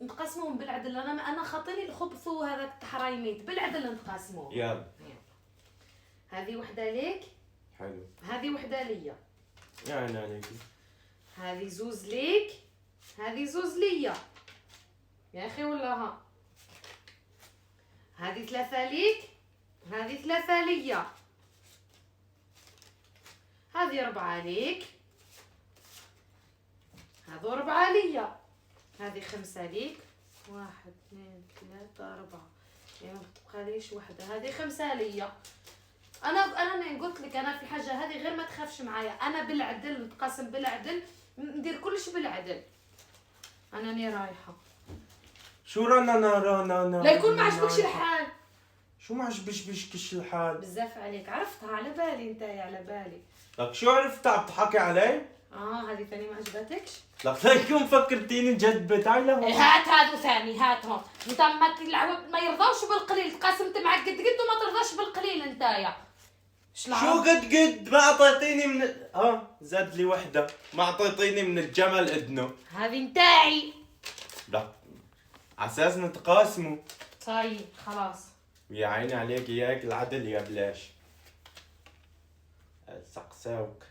نتقاسموهم بالعدل. انا خاطيني الخبث وهذاك التحرايميت بالعدل نتقاسموهم. يلا. هذه وحده ليك. حلو. هذه وحده ليا. يعني عليك. هذه زوز ليك. هذه زوز ليا يا اخي ولا ها. هذه 3 ليك. هذه 3 ليا. هذه 4 ليك. هذو 4 ليا. هذه 5 ليك. 1 2 3 4. يعني ما بتبقاليش وحده. هذه 5 ليا. انا قلت لك انا في حاجه هذه غير ما تخافش معايا. انا بالعدل نتقاسم بالعدل. ندير كلش بالعدل. انا ني رايحه. شو رانا لا يكون ما عجبكش الحال. شو ما عجبكش الحال؟ بزاف عليك. عرفتها على بالي نتايا على بالي. لك شو عرفت عم تحكي علي؟ هذه ثاني ما عجبتكش. لك لا يكون فكرتيني جد. تعي لهون. هات هادو ثاني. هاتهم. انت ما تلعب ما يرضاوش بالقليل. تقاسمت معك قد وما ترضاش بالقليل نتايا. شو قد ما اعطيتيني من زاد لي وحده. ما اعطيتيني من الجمل اذنه. هذه نتاعي. لا على اساس نتقاسموا. طيب خلاص. يا عيني عليك. اياك العدل يا بلاش. سقساوك.